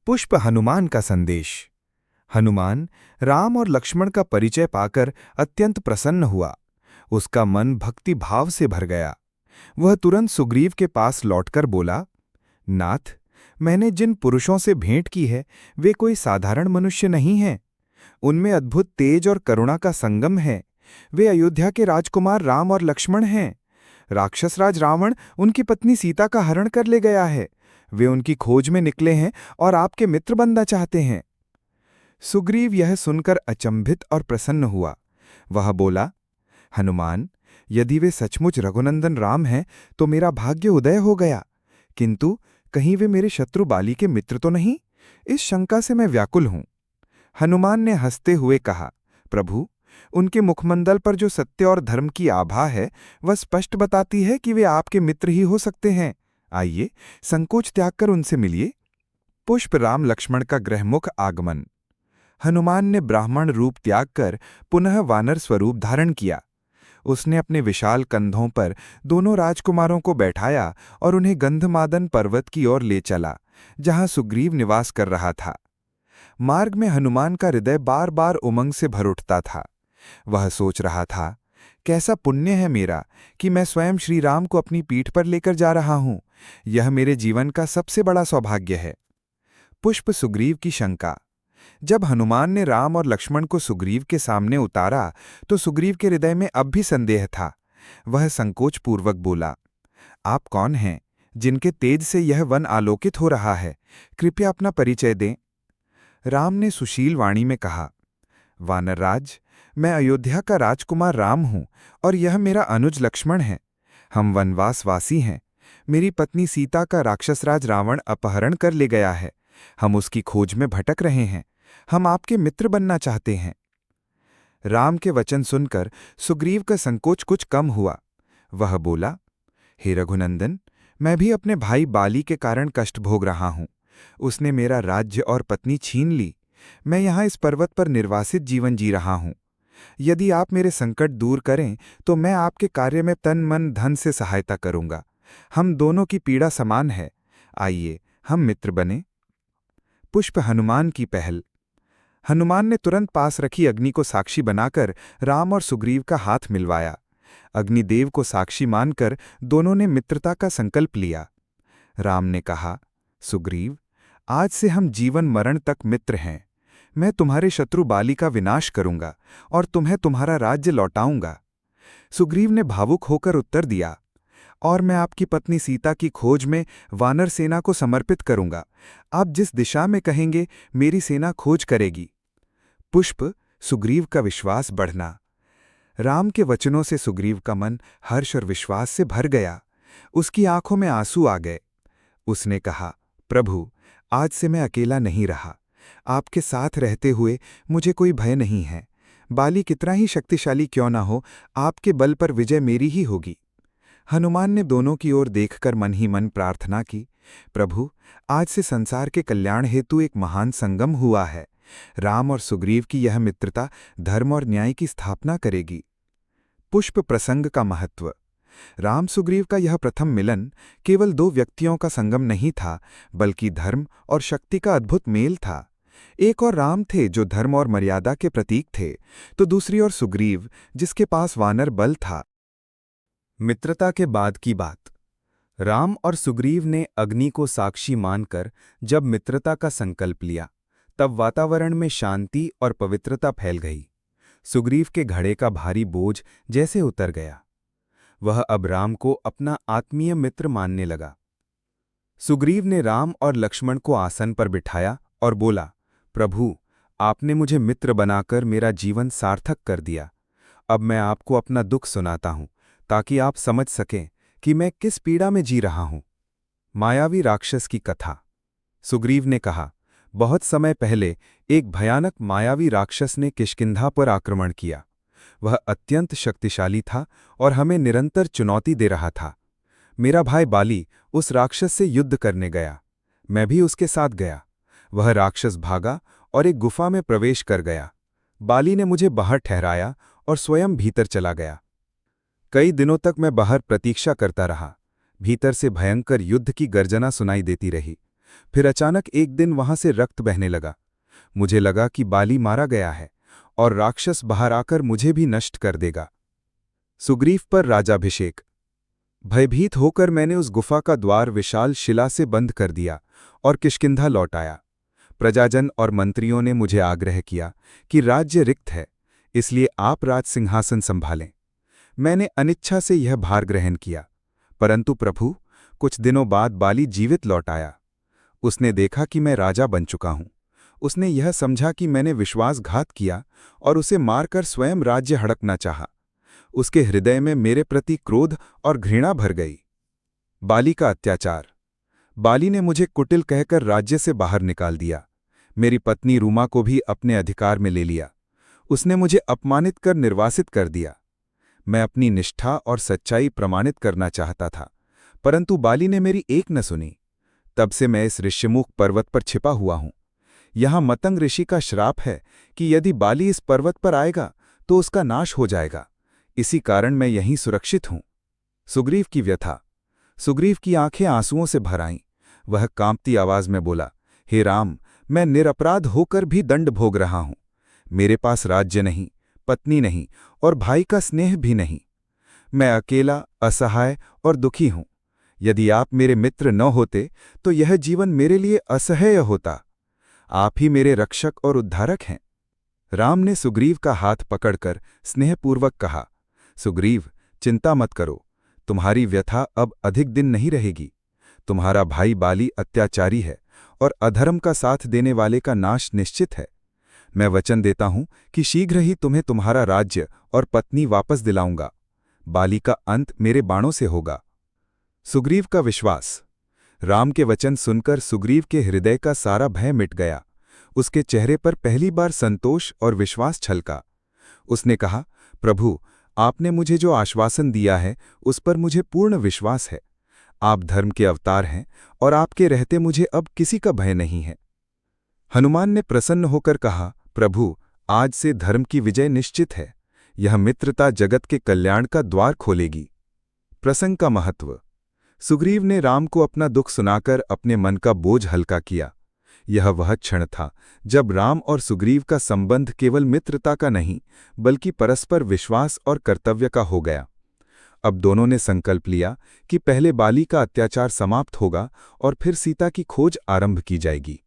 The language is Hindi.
पुष्प हनुमान का संदेश। हनुमान राम और लक्ष्मण का परिचय पाकर अत्यंत प्रसन्न हुआ। उसका मन भक्ति भाव से भर गया। वह तुरंत सुग्रीव के पास लौटकर बोला, नाथ, मैंने जिन पुरुषों से भेंट की है वे कोई साधारण मनुष्य नहीं हैं। उनमें अद्भुत तेज और करुणा का संगम है। वे अयोध्या के राजकुमार राम और लक्ष्मण हैं। राक्षस राज रावण उनकी पत्नी सीता का हरण कर ले गया है। वे उनकी खोज में निकले हैं और आपके मित्र बनना चाहते हैं। सुग्रीव यह सुनकर अचंभित और प्रसन्न हुआ। वह बोला, हनुमान, यदि वे सचमुच रघुनंदन राम हैं तो मेरा भाग्य उदय हो गया, किंतु कहीं वे मेरे शत्रु बाली के मित्र तो नहीं? इस शंका से मैं व्याकुल हूं। हनुमान ने हंसते हुए कहा, प्रभु, उनके मुखमंडल पर जो सत्य और धर्म की आभा है वह स्पष्ट बताती है कि वे आपके मित्र ही हो सकते हैं। आइए, संकोच त्याग कर उनसे मिलिए। पुष्प राम लक्ष्मण का गृहमुख आगमन। हनुमान ने ब्राह्मण रूप त्याग कर पुनः वानर स्वरूप धारण किया। उसने अपने विशाल कंधों पर दोनों राजकुमारों को बैठाया और उन्हें गंधमादन पर्वत की ओर ले चला, जहां सुग्रीव निवास कर रहा था। मार्ग में हनुमान का हृदय बार बार उमंग से भर उठता था। वह सोच रहा था, कैसा पुण्य है मेरा कि मैं स्वयं श्री राम को अपनी पीठ पर लेकर जा रहा हूं। यह मेरे जीवन का सबसे बड़ा सौभाग्य है। पुष्प सुग्रीव की शंका। जब हनुमान ने राम और लक्ष्मण को सुग्रीव के सामने उतारा तो सुग्रीव के हृदय में अब भी संदेह था। वह संकोचपूर्वक बोला, आप कौन हैं जिनके तेज से यह वन आलोकित हो रहा है? कृपया अपना परिचय दें। राम ने सुशील वाणी में कहा, वानरराज, मैं अयोध्या का राजकुमार राम हूं और यह मेरा अनुज लक्ष्मण है। हम वनवासवासी हैं। मेरी पत्नी सीता का राक्षसराज रावण अपहरण कर ले गया है। हम उसकी खोज में भटक रहे हैं। हम आपके मित्र बनना चाहते हैं। राम के वचन सुनकर सुग्रीव का संकोच कुछ कम हुआ। वह बोला, हे रघुनंदन, मैं भी अपने भाई बाली के कारण कष्ट भोग रहा हूं। उसने मेरा राज्य और पत्नी छीन ली। मैं यहां इस पर्वत पर निर्वासित जीवन जी रहा हूं। यदि आप मेरे संकट दूर करें तो मैं आपके कार्य में तन मन धन से सहायता करूंगा। हम दोनों की पीड़ा समान है। आइए, हम मित्र बने। पुष्प हनुमान की पहल। हनुमान ने तुरंत पास रखी अग्नि को साक्षी बनाकर राम और सुग्रीव का हाथ मिलवाया। अग्निदेव को साक्षी मानकर दोनों ने मित्रता का संकल्प लिया। राम ने कहा, सुग्रीव, आज से हम जीवन मरण तक मित्र हैं। मैं तुम्हारे शत्रु बाली का विनाश करूंगा और तुम्हें तुम्हारा राज्य लौटाऊंगा। सुग्रीव ने भावुक होकर उत्तर दिया, और मैं आपकी पत्नी सीता की खोज में वानर सेना को समर्पित करूंगा। आप जिस दिशा में कहेंगे मेरी सेना खोज करेगी। पुष्प सुग्रीव का विश्वास बढ़ना। राम के वचनों से सुग्रीव का मन हर्ष और विश्वास से भर गया। उसकी आंखों में आंसू आ गए। उसने कहा, प्रभु, आज से मैं अकेला नहीं रहा। आपके साथ रहते हुए मुझे कोई भय नहीं है। बाली कितना ही शक्तिशाली क्यों ना हो, आपके बल पर विजय मेरी ही होगी। हनुमान ने दोनों की ओर देखकर मन ही मन प्रार्थना की, प्रभु, आज से संसार के कल्याण हेतु एक महान संगम हुआ है। राम और सुग्रीव की यह मित्रता धर्म और न्याय की स्थापना करेगी। पुष्प प्रसंग का महत्व। राम सुग्रीव का यह प्रथम मिलन केवल दो व्यक्तियों का संगम नहीं था, बल्कि धर्म और शक्ति का अद्भुत मेल था। एक और राम थे जो धर्म और मर्यादा के प्रतीक थे, तो दूसरी ओर सुग्रीव जिसके पास वानर बल था। मित्रता के बाद की बात। राम और सुग्रीव ने अग्नि को साक्षी मानकर जब मित्रता का संकल्प लिया, तब वातावरण में शांति और पवित्रता फैल गई। सुग्रीव के घड़े का भारी बोझ जैसे उतर गया। वह अब राम को अपना आत्मीय मित्र मानने लगा। सुग्रीव ने राम और लक्ष्मण को आसन पर बिठाया और बोला, प्रभु, आपने मुझे मित्र बनाकर मेरा जीवन सार्थक कर दिया। अब मैं आपको अपना दुख सुनाता हूं ताकि आप समझ सकें कि मैं किस पीड़ा में जी रहा हूं। मायावी राक्षस की कथा। सुग्रीव ने कहा, बहुत समय पहले एक भयानक मायावी राक्षस ने किष्किंधा पर आक्रमण किया। वह अत्यंत शक्तिशाली था और हमें निरंतर चुनौती दे रहा था। मेरा भाई बाली उस राक्षस से युद्ध करने गया। मैं भी उसके साथ गया। वह राक्षस भागा और एक गुफा में प्रवेश कर गया। बाली ने मुझे बाहर ठहराया और स्वयं भीतर चला गया। कई दिनों तक मैं बाहर प्रतीक्षा करता रहा। भीतर से भयंकर युद्ध की गर्जना सुनाई देती रही। फिर अचानक एक दिन वहां से रक्त बहने लगा। मुझे लगा कि बाली मारा गया है और राक्षस बाहर आकर मुझे भी नष्ट कर देगा। सुग्रीव पर राजाभिषेक। भयभीत होकर मैंने उस गुफा का द्वार विशाल शिला से बंद कर दिया और किष्किंधा लौट आया। प्रजाजन और मंत्रियों ने मुझे आग्रह किया कि राज्य रिक्त है, इसलिए आप राज सिंहासन संभालें। मैंने अनिच्छा से यह भार ग्रहण किया, परंतु प्रभु, कुछ दिनों बाद बाली जीवित लौट आया। उसने देखा कि मैं राजा बन चुका हूं। उसने यह समझा कि मैंने विश्वासघात किया और उसे मारकर स्वयं राज्य हड़पना चाहा। उसके हृदय में मेरे प्रति क्रोध और घृणा भर गई। बाली का अत्याचार। बाली ने मुझे कुटिल कहकर राज्य से बाहर निकाल दिया। मेरी पत्नी रूमा को भी अपने अधिकार में ले लिया। उसने मुझे अपमानित कर निर्वासित कर दिया। मैं अपनी निष्ठा और सच्चाई प्रमाणित करना चाहता था, परंतु बाली ने मेरी एक न सुनी। तब से मैं इस ऋष्यमुख पर्वत पर छिपा हुआ हूं। यहां मतंग ऋषि का श्राप है कि यदि बाली इस पर्वत पर आएगा तो उसका नाश हो जाएगा। इसी कारण मैं यहीं सुरक्षित हूं। सुग्रीव की व्यथा। सुग्रीव की आंखें आंसुओं से भर आईं। वह कांपती आवाज में बोला, हे राम, मैं निरपराध होकर भी दंड भोग रहा हूं। मेरे पास राज्य नहीं, पत्नी नहीं और भाई का स्नेह भी नहीं। मैं अकेला, असहाय और दुखी हूं। यदि आप मेरे मित्र न होते तो यह जीवन मेरे लिए असह्य होता। आप ही मेरे रक्षक और उद्धारक हैं। राम ने सुग्रीव का हाथ पकड़कर स्नेहपूर्वक कहा, सुग्रीव, चिंता मत करो। तुम्हारी व्यथा अब अधिक दिन नहीं रहेगी। तुम्हारा भाई बाली अत्याचारी है और अधर्म का साथ देने वाले का नाश निश्चित है। मैं वचन देता हूं कि शीघ्र ही तुम्हें तुम्हारा राज्य और पत्नी वापस दिलाऊंगा। बाली का अंत मेरे बाणों से होगा। सुग्रीव का विश्वास। राम के वचन सुनकर सुग्रीव के हृदय का सारा भय मिट गया। उसके चेहरे पर पहली बार संतोष और विश्वास छलका। उसने कहा, प्रभु, आपने मुझे जो आश्वासन दिया है उस पर मुझे पूर्ण विश्वास है। आप धर्म के अवतार हैं और आपके रहते मुझे अब किसी का भय नहीं है। हनुमान ने प्रसन्न होकर कहा, प्रभु, आज से धर्म की विजय निश्चित है। यह मित्रता जगत के कल्याण का द्वार खोलेगी। प्रसंग का महत्व। सुग्रीव ने राम को अपना दुख सुनाकर अपने मन का बोझ हल्का किया। यह वह क्षण था जब राम और सुग्रीव का संबंध केवल मित्रता का नहीं, बल्कि परस्पर विश्वास और कर्तव्य का हो गया। अब दोनों ने संकल्प लिया कि पहले बाली का अत्याचार समाप्त होगा और फिर सीता की खोज आरंभ की जाएगी।